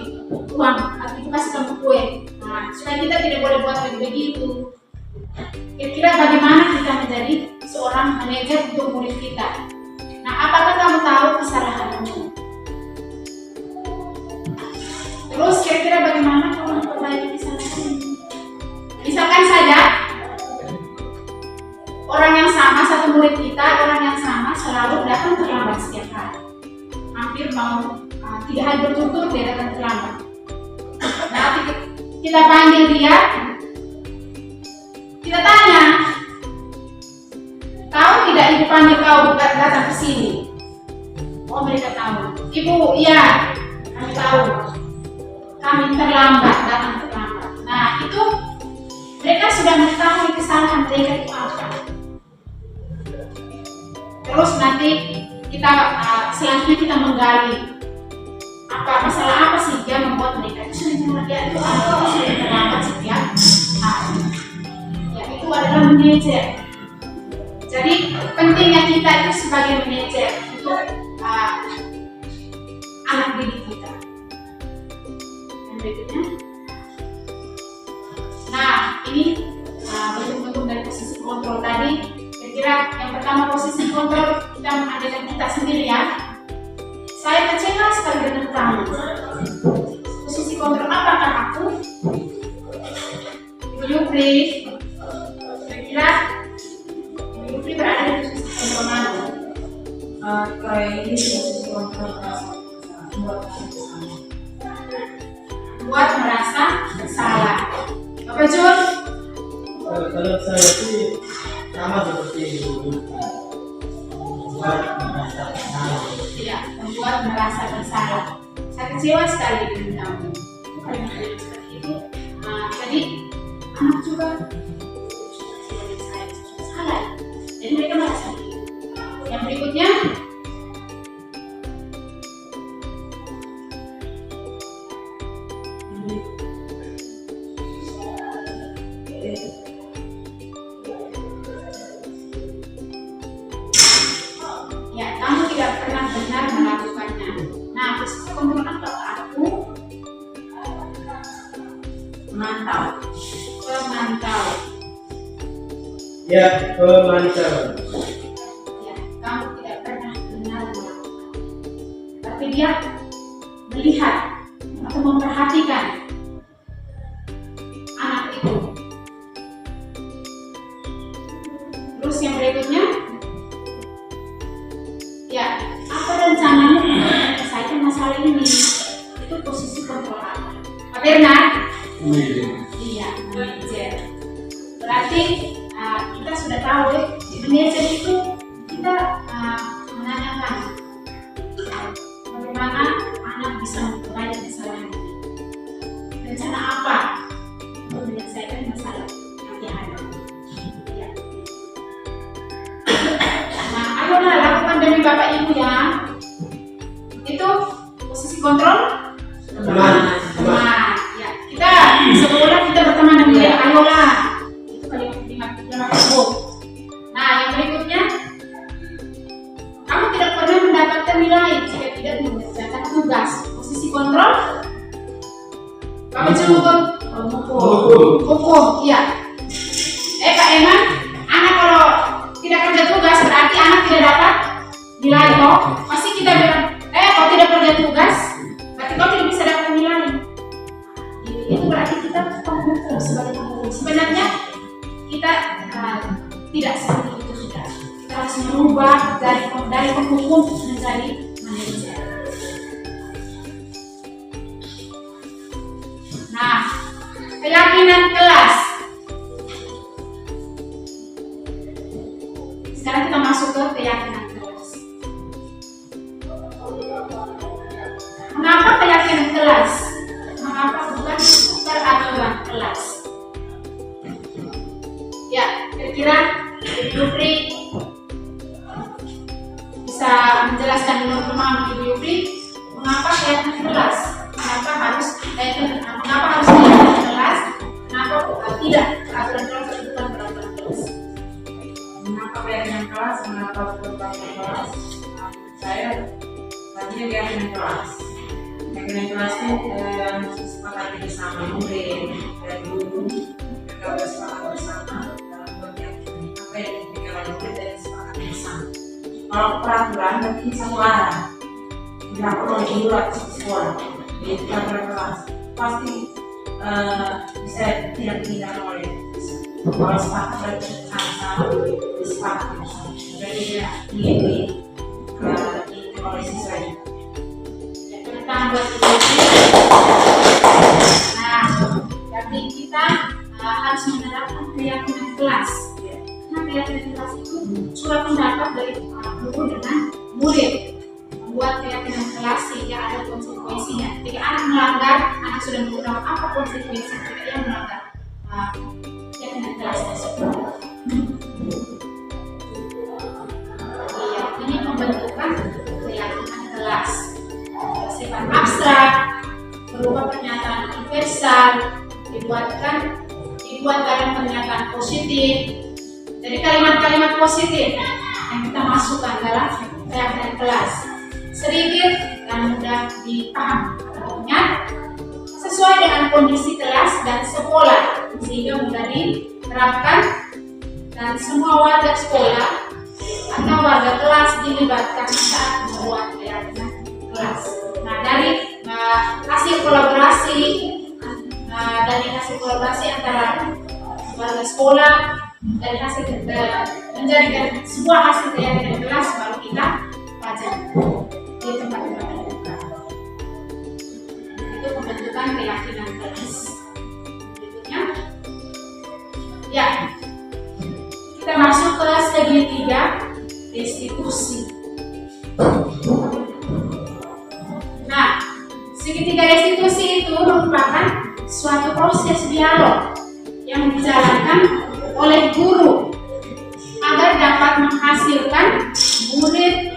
uang, atau ibu kasih kamu kue. Nah, supaya kita tidak boleh buat begitu. Kira-kira bagaimana kita menjadi seorang manajer untuk murid kita? Nah, apakah kamu tahu kesalahanmu? Terus kira-kira bagaimana kamu memperbaiki kesalahanmu? Misalkan saja orang yang sama, satu murid kita, orang yang sama selalu datang terlambat setiap hari. Hampir mau 3 hari berturut-turut dia datang terlambat. Nah, kita panggil dia, kita tanya, tahu tidak ibu panggil kau datang ke sini? Oh, mereka tahu. Ibu, iya, kami tahu. Kami terlambat, datang terlambat. Nah, itu mereka sudah mengetahui kesalahan mereka itu apa. Terus nanti kita selanjutnya kita menggali masalah apa sih yang membuat mereka itu sudah terlambat setiap hari. Ya, itu adalah manajer. Jadi pentingnya kita itu sebagai manajer untuk anak didik kita. Yang berikutnya, nah ini bentuk-bentuk dari posisi kontrol tadi. Kira-kira yang pertama posisi kontrol kita mengandalkan kita sendiri ya. Saya kecewa sekali dengan kamu. Posisi kontrol apakah aku? Ibu Yupri, kira-kira Ibu Yupri berada di posisi kontrol mana? Kayak ini posisi kontrol buat merasa bersalah. Bapak Jun? Kalau saya sih sama seperti itu. Tidak, membuat merasa bersalah. Saya kecewa sekali dengan kamu. Bukan seperti itu. Jadi anak juga saya salah. Jadi mereka merasa gitu. Yang berikutnya, ya, kamu tidak pernah benar melakukannya. Nah, posisi kontrol apa aku? Memantau. Ya, pemantau. Ya, kamu tidak pernah benar melakukan. Tapi dia melihat atau memperhatikan anak itu. Terus yang berikutnya, ya, apa rencanamu untuk menyelesaikan masalah ini? Itu posisi kontrol apa? Pak Bernard? Iya, manajer. Berarti kita sudah tahu ya, manajer itu kita menanyakan bagaimana anak bisa memperbaiki kesalahan ini. Rencana apa untuk menyelesaikan masalah yang ada? Ya. Nah, ayolah lakukan demi Bapak Ibu ya. Itu posisi kontrol teman. Ya, kita sekolah kita berteman dengan dia. Ayolah. Itu kalimat Ibu. Nah, yang berikutnya, kamu tidak pernah mendapatkan nilai jika tidak mengerjakan tugas. Posisi kontrol Bapak Jumbo hukum. Iya. Kak Eman, anak kalau tidak kerja tugas berarti anak tidak dapat nilai toh. Pasti kita bilang, kalau tidak kerja tugas berarti kau tidak bisa dapat nilai. Itu berarti kita menghukum sebagai penghukum. Sebenarnya kita tidak seperti itu sudah. Kita harus tumbuh menjadi manusia. Nah, keyakinan kelas. Sekarang kita masuk ke keyakinan kelas. Mengapa keyakinan kelas? Mengapa bukan peraturan kelas? Ya, kira-kira Ibu Yupri bisa menjelaskan dulu pemahaman Ibu Yupri mengapa keyakinan kelas? Mengapa harus keyakinan kelas? Kenapa tidak peraturan kelas itu bukan peraturan kelas? Mengapa keyakinan kelas? Mengapa berubah kelas? Saya tadinya keyakinan kelas. Keyakinan kelas itu disepakati bersama murid dan guru. Mereka bersepakat bersama dalam keyakinan apa yang diberikan oleh murid dan disepakati bersama. Kalau peraturan berarti satu arah, tidak perlu dibuat di sekolah. Jadi peraturan kelas pasti bisa tidak ditinggalkan oleh kalau sepakat berarti sama-sama disepakati bersama. Jadi ya ini oleh siswa ini. Tentang buat nah, jadi kita harus menerapkan keyakinan kelas. Nah, keyakinan kelas itu surat pendapat dari guru dengan murid, membuat keyakinan kelas sehingga ada konsekuensinya. Jika anak melanggar, anak sudah mengetahui apa konsekuensi jika ia melanggar keyakinan kelas tersebut. Iya, ini pembentukan keyakinan kelas. Sifat abstrak, berupa pernyataan universal, dibuat dalam pernyataan positif. Jadi kalimat-kalimat positif yang kita masukkan dalam keyakinan kelas sedikit dan mudah dipahami, artinya sesuai dengan kondisi kelas dan sekolah sehingga mudah diterapkan dan semua warga sekolah atau warga kelas dilibatkan saat membuat keyakinan kelas. Nah, dari hasil kolaborasi antara warga sekolah dari hasil menjadikan sebuah hasil keyakinan kelas baru kita pelajari di tempat-tempat terbuka. Itu pembentukan keyakinan kelas. Berikutnya, ya kita masuk ke segitiga restitusi. Nah, segitiga restitusi itu merupakan suatu proses dialog yang dijalankan oleh guru agar dapat menghasilkan murid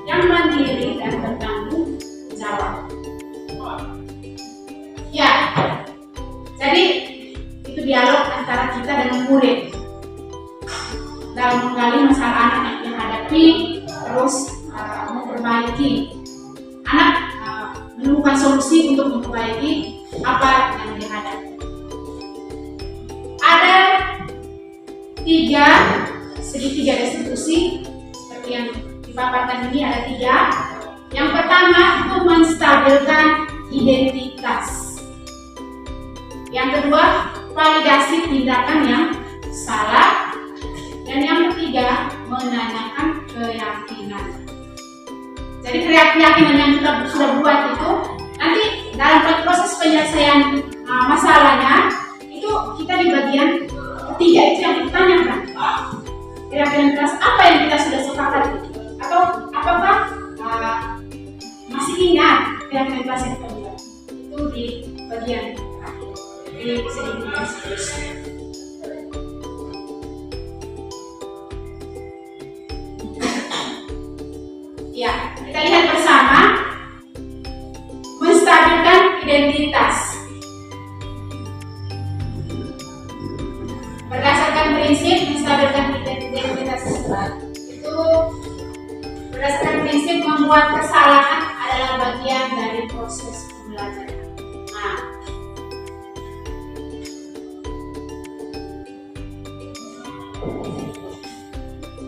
yang mandiri dan bertanggung jawab. Ya, jadi itu dialog antara kita dengan murid dalam menggali masalah anak yang dihadapi, terus memperbaiki anak menemukan solusi untuk memperbaiki apa yang dihadapi. Ada segitiga restitusi seperti yang dipaparkan ini ada 3. Yang pertama itu menstabilkan identitas. Yang kedua, validasi tindakan yang salah. Dan yang ketiga, menanyakan keyakinan. Jadi keyakinan yang kita sudah buat itu nanti dalam proses penyelesaian masalahnya itu kita di bagian ketiga itu yang ditanyakan. Keyakinan kelas apa yang kita sudah sepakati? Atau apakah masih ingat keyakinan kelas yang kita buat? Itu di bagian terakhir. Jadi bisa digunakan seterusnya. Ya, kita lihat bersama menstabilkan identitas. Berdasarkan prinsip menstabilkan identitas itu berdasarkan prinsip membuat kesalahan adalah bagian dari proses pembelajaran. Nah,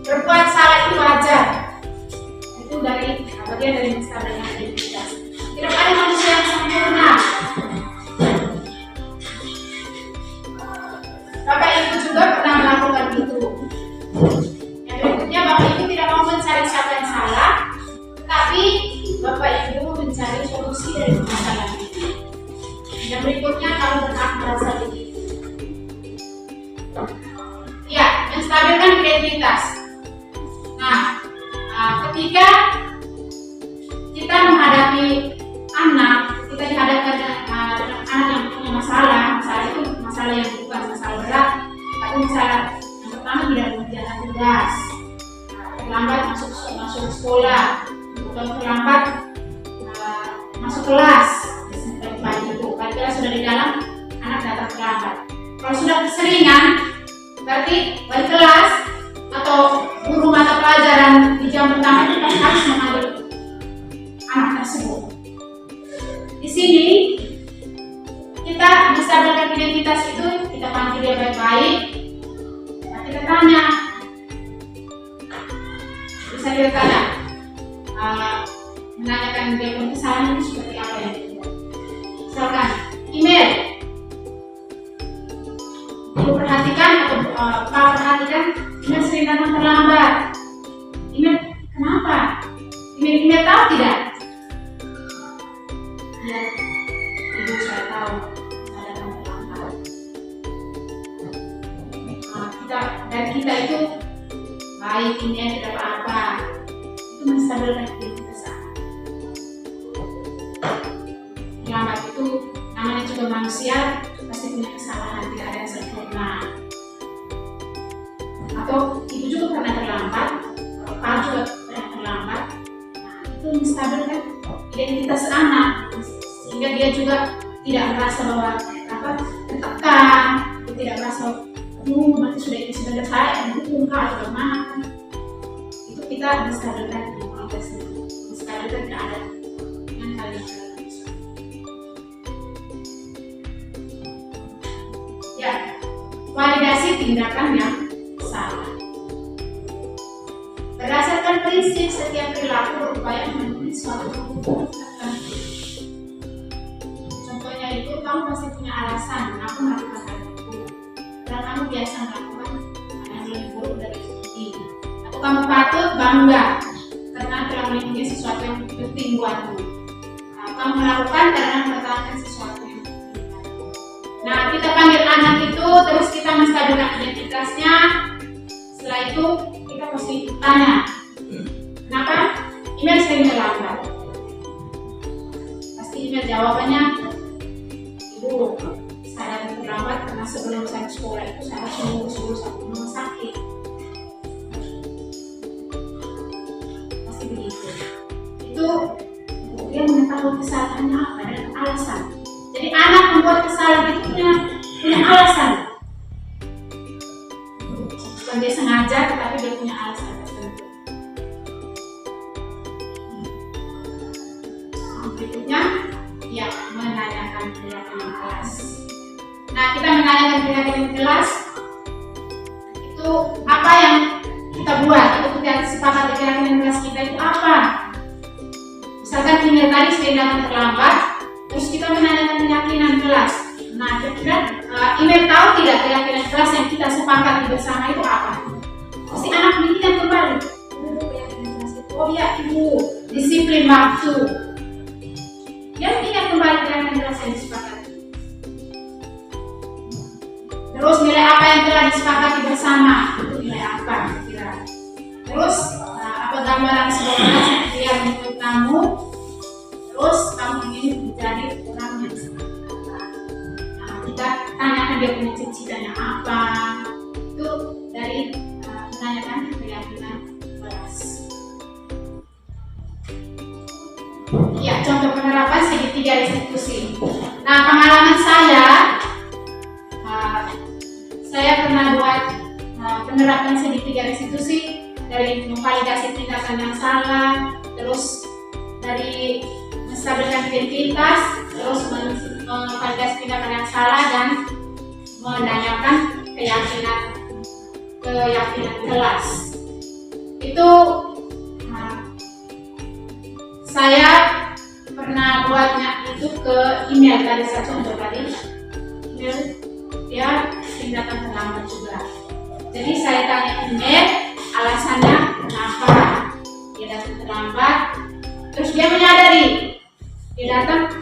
berbuat salah itu wajar. Itu dari bagian dari dari masalah ini. Dan berikutnya kalau benar merasa begitu. Ya, menstabilkan identitas. Nah, ketika kita menghadapi anak, kita dihadapkan dengan anak yang punya masalah itu masalah yang bukan masalah berat, tapi masalah yang pertama tidak mengerjakan tugas, terlambat masuk sekolah, atau terlambat masuk kelas, pagi itu, kalau kita sudah di dalam, anak datang terlambat. Kalau sudah keseringan, berarti balik kelas atau guru mata pelajaran di jam pertama itu harus mengambil anak tersebut. Di sini kita bisa menstabilkan identitas itu, kita panggil dia baik-baik, kita tanya, bisa kita tanya, menanyakan dia punya kesalahan itu seperti apa yang dia buat. Misalkan email, ibu perhatikan atau kau perhatikan email sering datang terlambat. Email kenapa? Email tahu tidak? Ya, ibu saya tahu ada yang terlambat. Kita itu baik, ini tidak apa-apa. Itu menstabilkan identitas anak. Terlambat itu namanya juga manusia, pasti punya kesalahan, tidak ada yang sempurna. Atau ibu juga pernah terlambat, bapak juga pernah terlambat. Nah, itu menstabilkan identitas anak, sehingga dia juga tidak merasa bahwa tertekan, tidak merasa nanti sudah itu sudah saya mendukung atau bagaimana. Itu kita menstabilkan identitas, menstabilkan keadaan dengan kalian. Ya, validasi tindakan yang salah. Berdasarkan prinsip setiap perilaku berupaya memenuhi suatu kebutuhan tertentu. Contohnya itu, kamu pasti punya alasan kenapa melakukan hal itu. Karena kamu biasa melakukan hal yang lebih buruk dari ini. Atau kamu patut bangga karena telah melindungi sesuatu yang penting buatmu. Nah, kamu melakukan karena mempertahankan sesuatu yang penting buatmu. Nah, kita panggil anak itu, terus kita menstabilkan identitasnya. Setelah itu kita mesti tanya, kenapa email sering terlambat? Pasti email jawabannya, ibu, saya terlambat karena sebelum saya ke sekolah itu saya harus menunggu sebelum saya ke rumah sakit. Pasti begitu. Itu dia mengetahui kesalahannya apa dan alasan. Jadi anak membuat kesalahan itu punya alasan. Bukan dia sengaja, tetapi dia punya alasan tertentu. Berikutnya, ya, menanyakan keyakinan kelas. Nah, kita menanyakan keyakinan kelas itu apa yang kita buat, itu kita sepakat keyakinan kelas kita itu apa. Misalkan email tadi sering datang terlambat, terus kita menanyakan keyakinan kelas. Nah, kira-kira email tahu tidak keyakinan kelas yang kita sepakati bersama itu apa? Pasti anak mengingat kembali. Oh ya, ibu, disiplin waktu. Dia mengingat kembali keyakinan kelas yang disepakati. Terus nilai apa yang telah disepakati bersama? Itu nilai apa? Kira. Terus apa gambaran sebuah kelas yang dia menurut kamu? Terus kamu ingin menjadi orang yang kita tanyakan dia punya cita-citanya apa, itu dari menanyakan keyakinan kelas. Ya, contoh penerapan segitiga restitusi. Nah, pengalaman saya pernah buat penerapan segitiga restitusi dari memvalidasi tindakan yang salah, terus dari menstabilkan identitas, terus memvalidasi tindakan yang salah dan menanyakan keyakinan kelas. Itu saya pernah buatnya itu ke email tadi, saya contoh tadi email dia tindakan terlambat juga. Jadi saya tanya email alasannya kenapa dia datang terlambat, terus dia menyadari dia datang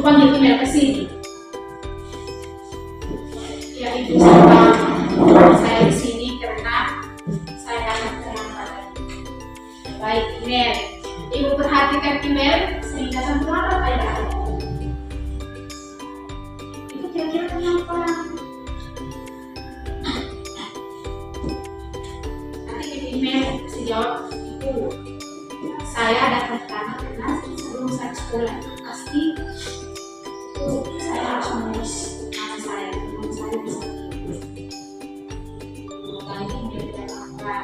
panggil email ke sini. Ya, Ibu sama saya di sini karena saya akan terlambat. Baik, email. Ibu perhatikan email sehingga terlambat ya. Itu kira-kira kenapa? Nanti di email bisa jawab, Ibu, saya dapat tanah karena sebelum saya sekolah pasti itu saya harus mengurus nama saya bisa kali ini tidak apa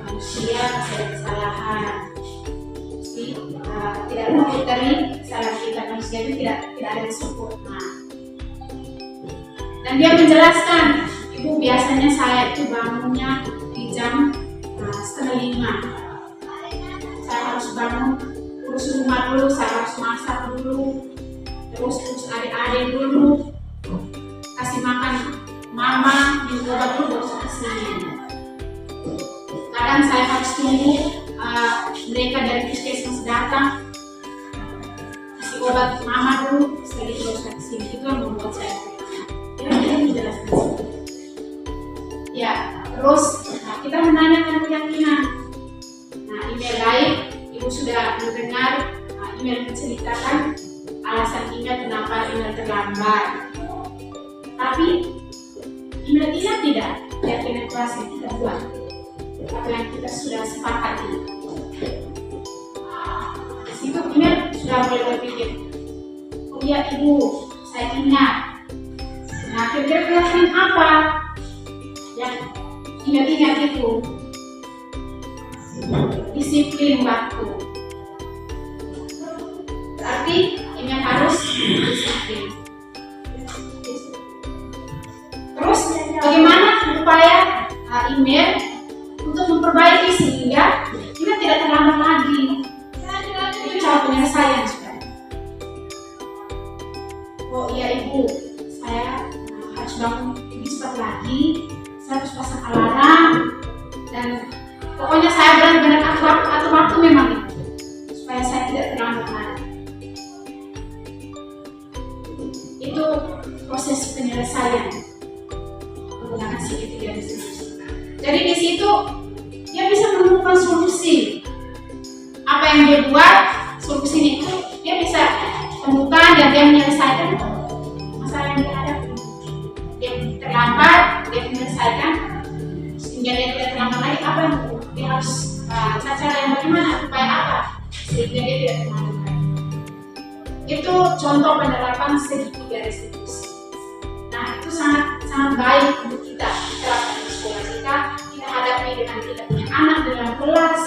manusia masih ada kesalahan jadi tidak luput dari kesalahan kita. Manusia itu tidak ada yang sempurna. Dan dia menjelaskan, Ibu, biasanya saya itu bangunnya di jam 4:30. Saya harus bangun, urus rumah dulu, saya harus masak dulu, terus urus adik-adik dulu, kasih makan mama, minum obat dulu, baru saya kesini. Kadang saya harus tunggu mereka dari puskesmas datang, kasih obat mama dulu, setelah itu baru saya kesini. Itu yang membuat saya menjelaskan. Ya, terus kita menanyakan keyakinan. Nah, email lain, Ibu sudah mendengar email menceritakan alasan email kenapa email terlambat. Tapi email tidak keyakinan kelas yang kita buat, apa yang kita sudah sepakati. Di situ email sudah mulai berpikir, oh iya Ibu, saya ingat. Nah, kira-kira keyakinan apa yang email ingat itu? Disiplin waktu. Berarti ini harus disiplin. Terus bagaimana upaya email untuk memperbaiki sehingga kita tidak terlambat lagi? Itu cara penyelesaian sebenarnya. Oh iya Ibu, saya harus bangun lebih cepat lagi. Saya harus pasang alarm dan pokoknya saya benar-benar atur waktu memang supaya saya tidak terlambat lagi. Itu proses penyelesaian menggunakan segitiga distribusi. Jadi di situ dia bisa menemukan solusi. Apa yang dia buat, solusinya itu dia bisa temukan dan dia menyelesaikan masalah yang dihadapi. Dia terlambat, dia menyelesaikan sehingga dia tidak terlambat lagi. Apa yang dia harus cara yang bagaimana, upaya apa sehingga dia tidak terlambat lagi. Itu contoh penerapan segitiga restitusi. Nah, itu sangat baik untuk kita terapkan di sekolah kita hadapi dengan kita punya anak di dalam kelas,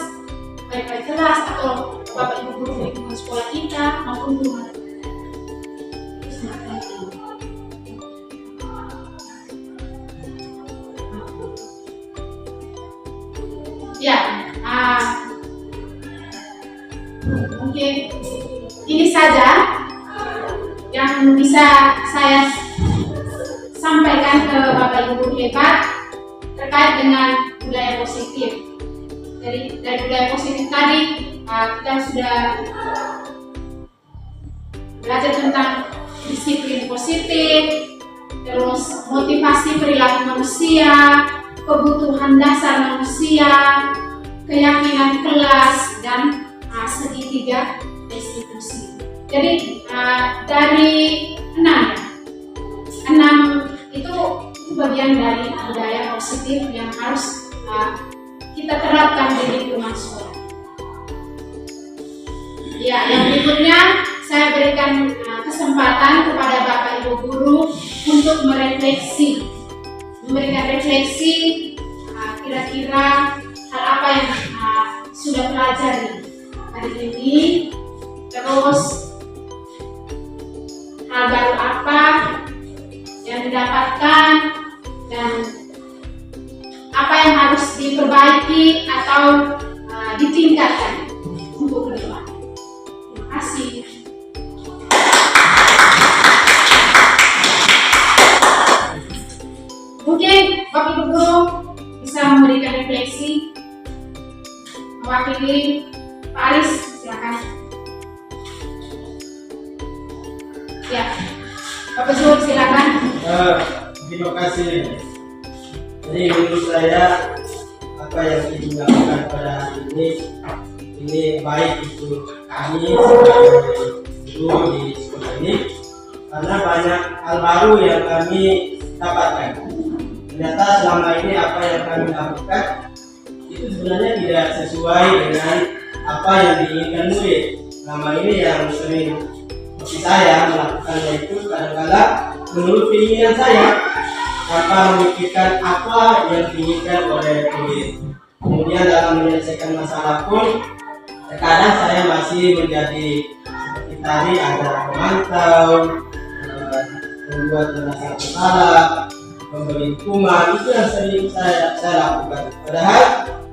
baik-baik kelas atau bapak ibu guru di lingkungan sekolah kita maupun di rumah. Itu sangat penting. Ya, mungkin ini saja yang bisa saya sampaikan ke Bapak Ibu hebat terkait dengan budaya positif. Dari budaya positif tadi kita sudah belajar tentang disiplin positif, terus motivasi perilaku manusia, kebutuhan dasar manusia, keyakinan kelas, dan segitiga restitusi. Jadi dari 6 itu bagian dari budaya positif yang harus kita terapkan di lingkungan sekolah. Ya, yang berikutnya saya berikan kesempatan kepada Bapak Ibu guru untuk merefleksi, memberikan refleksi kira-kira hal apa yang sudah pelajari hari ini, terus hal baru apa yang didapatkan dan apa yang harus diperbaiki atau ditingkatkan untuk ke depan. Terima kasih. Mungkin Bapak Ibu guru bisa memberikan refleksi mewakili Pak Aris, silakan. Ya, Bapak Zuhur silakan. Terima kasih. Jadi menurut saya apa yang Ibu lakukan pada hari ini baik untuk kami sebagai guru di sekolah ini, karena banyak hal baru yang kami dapatkan. Ternyata selama ini apa yang kami lakukan itu sebenarnya tidak sesuai dengan apa yang diinginkan murid. Selama ini yang sering saya melakukannya itu kadang-kadang menurut keinginan saya tanpa memikirkan apa yang diinginkan oleh murid. Kemudian dalam menyelesaikan masalah pun terkadang saya masih menjadi seperti tadi ada memantau, membuat merasa bersalah, memberi hukuman. Itu yang sering saya lakukan. Padahal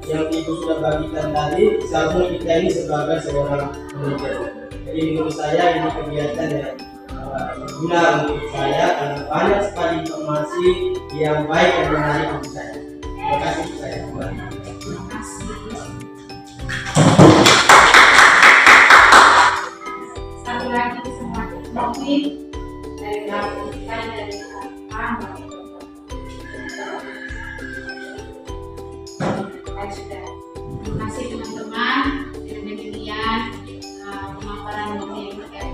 yang Ibu sudah bagikan tadi, seharusnya kita ini sebagai seorang manajer. Jadi menurut saya ini kegiatan yang berguna untuk saya karena banyak sekali informasi yang baik dan menarik untuk saya. Terima kasih saya kembali. Terima kasih. Satu lagi kesempatan mungkin dari melakukan dari apa sudah. Terima kasih teman-teman. Dengan demikian pemaparan yang terkait.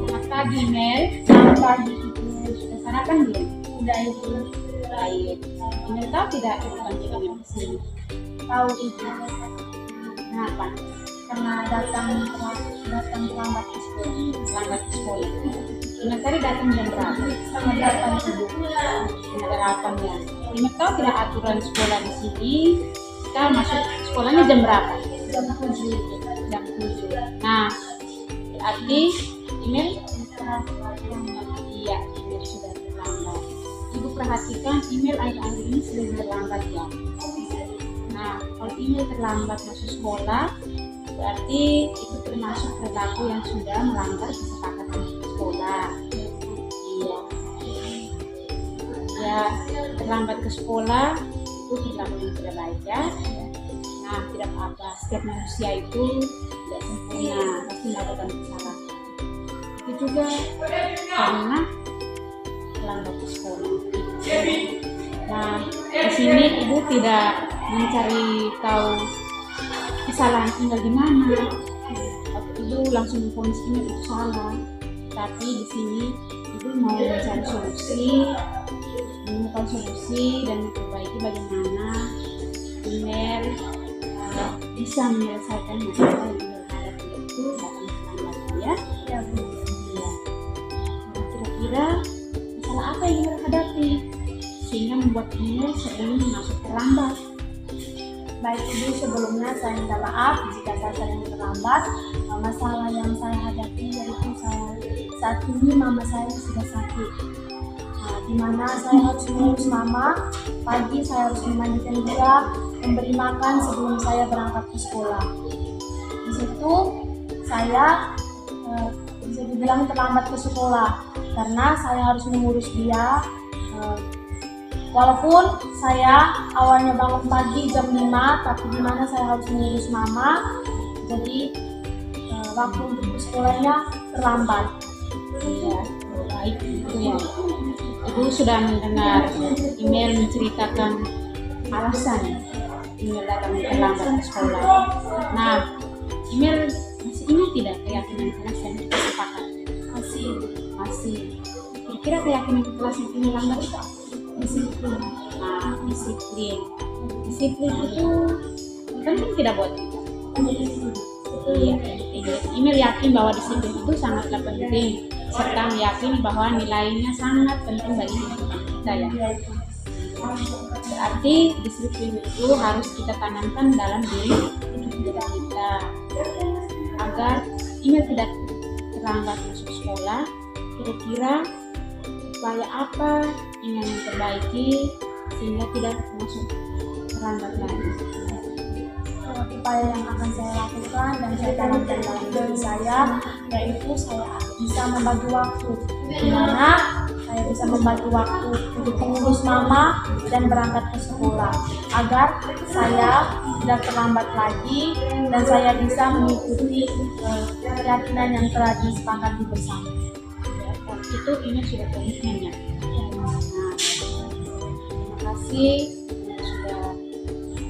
Selamat pagi Mel. Selamat pagi Ibu. Sudah sarapan belum? Udah Ibu. Baik. Mel tahu tidak kewajiban di sini? Tahu Ibu. Kenapa? Karena datang terlambat ke sekolah. Lambat ke sekolah. Mel tadi datang jam berapa? Setengah 8 Ibu. Setengah 8 ya. Mel tahu tidak aturan sekolah di sini? Kita masuk sekolahnya jam berapa? Jam 7 Ibu. Jam 7. Nah, berarti email iya, email sudah terlambat. Ibu perhatikan email akhir-akhir ini sering terlambat ya. Nah, kalau email terlambat masuk sekolah, berarti itu termasuk perilaku yang sudah melanggar kesepakatan sekolah. Iya. Ya, terlambat ke sekolah itu perilaku yang tidak baik ya. Nah, tidak apa-apa. Setiap manusia itu tidak sempurna, pasti melakukan kesalahan. Itu juga karena terlambat ke sekolah. Nah, di sini ibu tidak mencari tahu kesalahan tinggal di mana. Ibu langsung memvonis ini itu salah. Tapi di sini ibu mau mencari solusi, menemukan solusi dan memperbaiki bagaimana email bisa menyelesaikan masalah yang dihadapi itu dalam terlambat ya. Ya Bu. Iya. Nah, kira-kira masalah apa yang dihadapi sehingga membuat email sering masuk terlambat? Baik Ibu, sebelumnya saya minta maaf jika saya sering terlambat. Masalah yang saya hadapi yaitu saat ini mama saya sudah sakit. Di mana saya harus mengurus mama. Pagi saya harus memandikan dia, memberi makan sebelum saya berangkat ke sekolah. Di situ saya bisa dibilang terlambat ke sekolah karena saya harus mengurus dia. Walaupun saya awalnya bangun pagi jam 5, tapi di mana saya harus mengurus mama, jadi waktu untuk ke sekolahnya terlambat. Ya, baik itu ya. Ibu sudah mendengar email menceritakan alasan email datang terlambat ke sekolah. Nah, email masih ingat tidak keyakinan kelas yang kita sepakat? Masih. Kira-kira keyakinan kelas yang ini lambat itu apa? Disiplin. Nah, disiplin itu penting tidak buat kita. Iya, email yakin bahwa disiplin itu sangatlah penting serta meyakini bahwa nilainya sangat penting bagi kita ya. Berarti disiplin itu harus kita tanamkan dalam diri kita agar email tidak terlambat masuk sekolah. Kira-kira upaya apa yang memperbaiki sehingga tidak masuk terlambat lagi? Upaya yang akan saya lakukan dan saya tanamkan dalam diri saya yaitu saya bisa membagi waktu, di mana saya bisa membagi waktu untuk mengurus mama dan berangkat ke sekolah agar saya tidak terlambat lagi dan saya bisa mengikuti keyakinan yang telah disepakati bersama. Itu ini sudah komitmennya. Nah, terima kasih sudah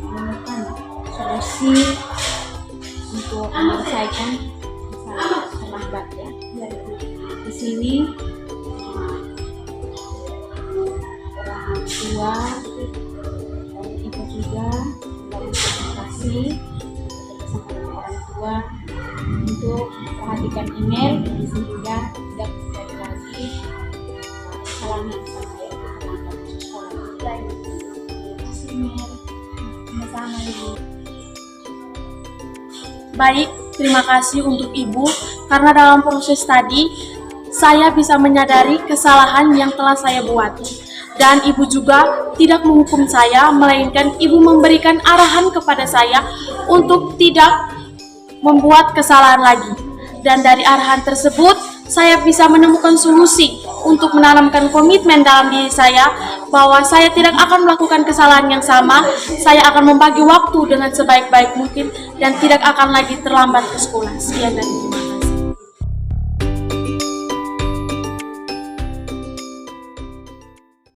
menemukan solusi untuk menyelesaikan masalah terlambat ya. Di sini orang tua dan ibu juga berkomunikasi bersama dengan orang tua untuk perhatikan email sehingga tidak terjadi lagi kesalahan yang sama yaitu terlambat ke sekolah. Terima kasih Mel. Sama-sama Ibu. Baik, terima kasih untuk Ibu karena dalam proses tadi saya bisa menyadari kesalahan yang telah saya buat. Dan Ibu juga tidak menghukum saya, melainkan Ibu memberikan arahan kepada saya untuk tidak membuat kesalahan lagi. Dan dari arahan tersebut, saya bisa menemukan solusi untuk menanamkan komitmen dalam diri saya bahwa saya tidak akan melakukan kesalahan yang sama, saya akan membagi waktu dengan sebaik-baik mungkin dan tidak akan lagi terlambat ke sekolah. Sekian dan terima kasih.